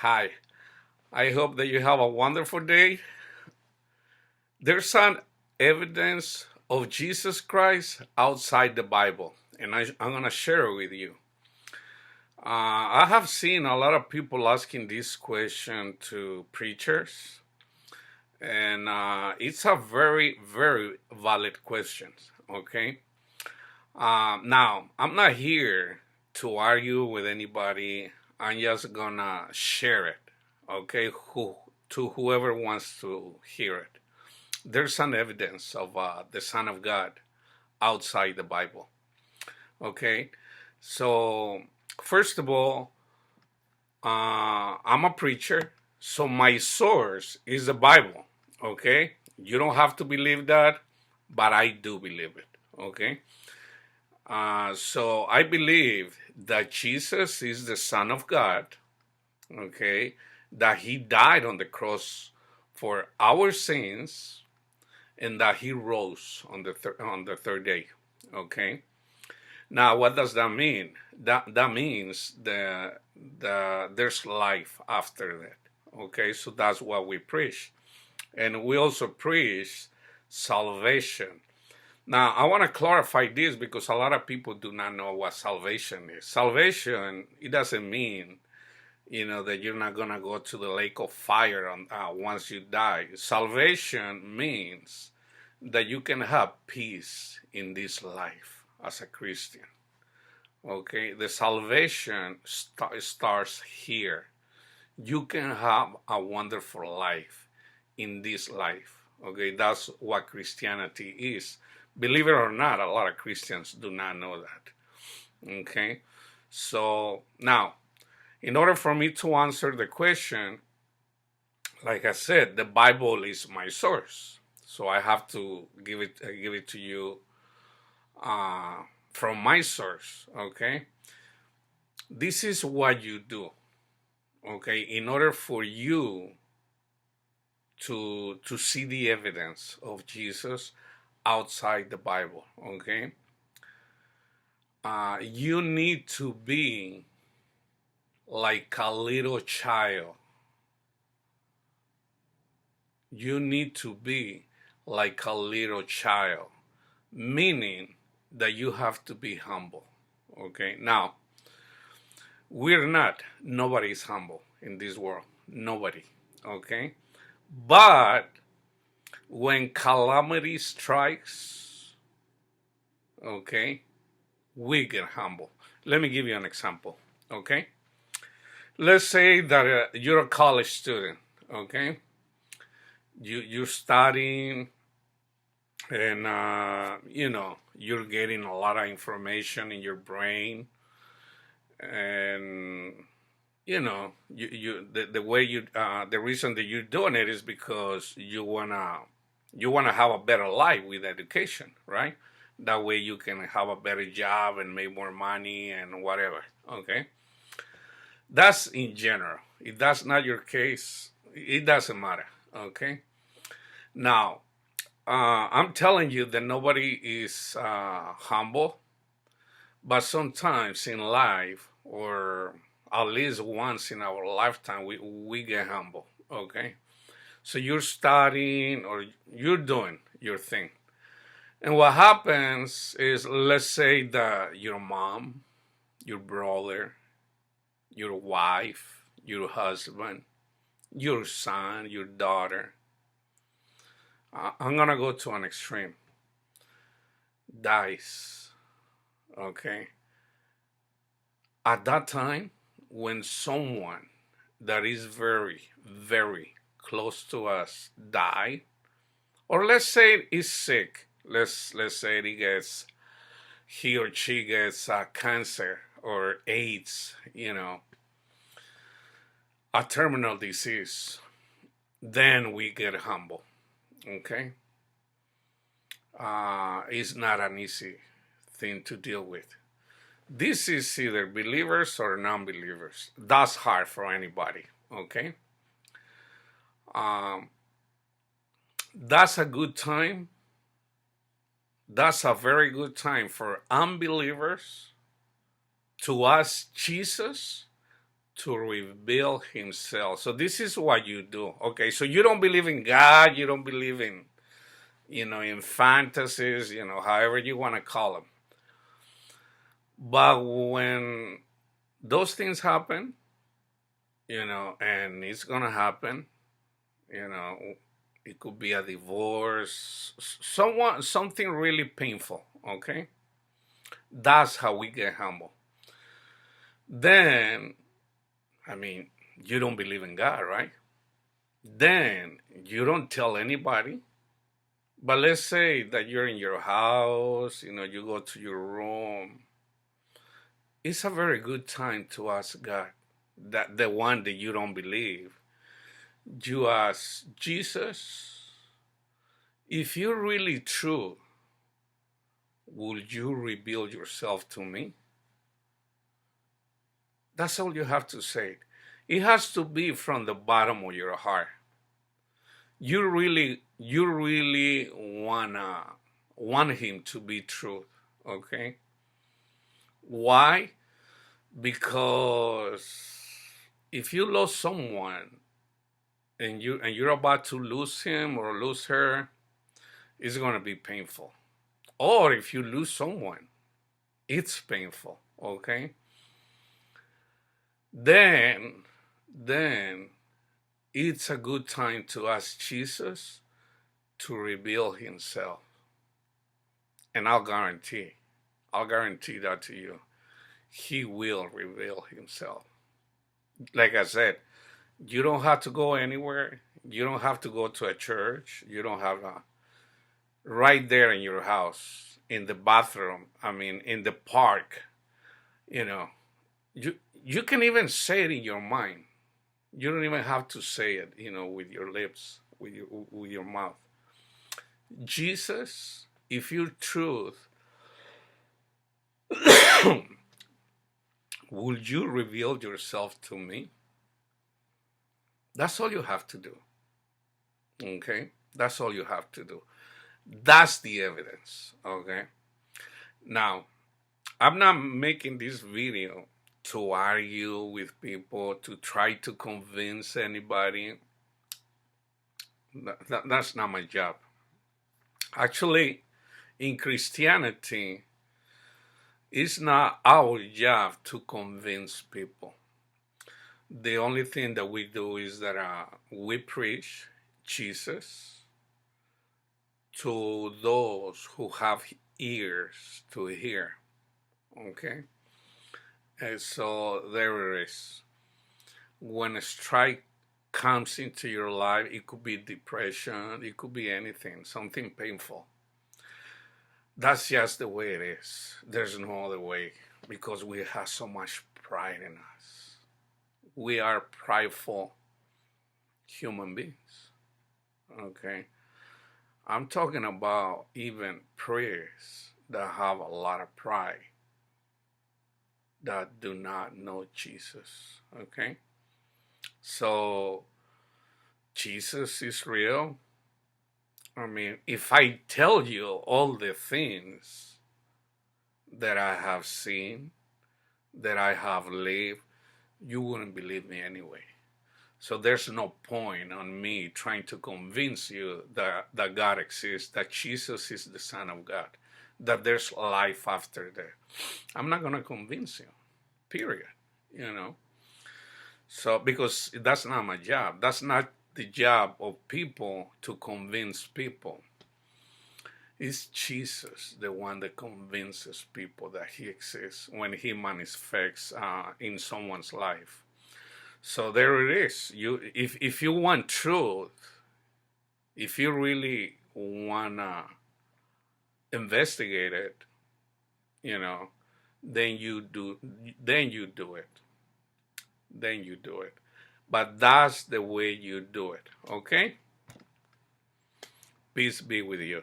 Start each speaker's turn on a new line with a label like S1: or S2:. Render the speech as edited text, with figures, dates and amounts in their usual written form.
S1: Hi, I hope that you have a wonderful day. There's some evidence of Jesus Christ outside the Bible, and I'm going to share it with you. I have seen a lot of people asking this question to preachers, and it's a very, very valid question. Okay. Now, I'm not here to argue with anybody. I'm just gonna share it, okay, to whoever wants to hear it. There's some evidence of the Son of God outside the Bible, okay? So, first of all, I'm a preacher, so my source is the Bible, okay? You don't have to believe that, but I do believe it, okay? So I believe that Jesus is the Son of God, okay? That he died on the cross for our sins and that he rose on the third day, okay? Now, what does that mean? That means there's life after that, okay? So that's what we preach. And we also preach salvation. Now, I want to clarify this because a lot of people do not know what salvation is. Salvation, it doesn't mean, that you're not going to go to the lake of fire once you die. Salvation means that you can have peace in this life as a Christian. Okay, the salvation starts here. You can have a wonderful life in this life. Okay, that's what Christianity is. Believe it or not, a lot of Christians do not know that. Okay, so now, in order for me to answer the question, like I said, the Bible is my source, so I have to give it to you uh, from my source. Okay, this is what you do. Okay, in order for you to see the evidence of Jesus outside the Bible. Okay, you need to be like a little child. You need to be like a little child, meaning that you have to be humble. Okay, now we're not. Nobody is humble in this world. Nobody. Okay, but when calamity strikes, okay, we get humble. Let me give you an example. Okay, let's say that you're a college student. Okay, you're studying, and you're getting a lot of information in your brain, and the way the reason that you're doing it is because you wanna have a better life with education, right? That way you can have a better job and make more money and whatever. Okay, that's in general. If that's not your case, it doesn't matter. Okay, now I'm telling you that nobody is humble, but sometimes in life, or at least once in our lifetime, we get humble. Okay, so you're studying or you're doing your thing, and what happens is, let's say that your mom, your brother, your wife, your husband, your son, your daughter. I'm gonna go to an extreme. Dies. Okay. At that time, when someone that is very, very close to us die, or let's say is sick, let's say he or she gets cancer or AIDS, a terminal disease, then we get humble. Okay, it's not an easy thing to deal with. This is either believers or non-believers. That's hard for anybody. Okay, um, that's a good time. That's a very good time for unbelievers to ask Jesus to reveal himself. So this is what you do. Okay, so you don't believe in God, you don't believe in, in fantasies, however you want to call them. But when those things happen, and it's gonna happen, you know, it could be a divorce, something really painful, okay? That's how we get humble. Then, I mean, you don't believe in God, right? Then you don't tell anybody. But let's say that you're in your house, you go to your room. It's a very good time to ask God, that the one that you don't believe. You ask Jesus, if you're really true, would you reveal yourself to me? That's all you have to say. It has to be from the bottom of your heart. You really want him to be true, okay? Why? Because if you lose someone and you're about to lose him or lose her, it's going to be painful. Or if you lose someone, it's painful, okay? Then it's a good time to ask Jesus to reveal himself. And I'll guarantee that to you. He will reveal himself. Like I said, you don't have to go anywhere. You don't have to go to a church. You don't have to. Right there in your house, in the bathroom, in the park, you can even say it in your mind. You don't even have to say it, with your lips, with your mouth. Jesus, if you're truth, would you reveal yourself to me? That's all you have to do. Okay? That's all you have to do. That's the evidence. Okay? Now, I'm not making this video to argue with people, to try to convince anybody. That's not my job. Actually, in Christianity, it's not our job to convince people. The only thing that we do is that we preach Jesus to those who have ears to hear. Okay? And so there it is. When a strike comes into your life, it could be depression, it could be anything, something painful. That's just the way it is. There's no other way, because we have so much pride in us. We are prideful human beings. Okay? I'm talking about even prayers that have a lot of pride, that do not know Jesus. Okay? So, Jesus is real. If I tell you all the things that I have seen, that I have lived, you wouldn't believe me anyway. So there's no point on me trying to convince you that God exists, that Jesus is the Son of God, that there's life after death. I'm not going to convince you, period. So, because that's not my job. That's not the job of people to convince people. It's Jesus, the one that convinces people that he exists when he manifests in someone's life. So there it is. If you want truth, if you really wanna investigate it, then you do it. Then you do it. But that's the way you do it. Okay? Peace be with you.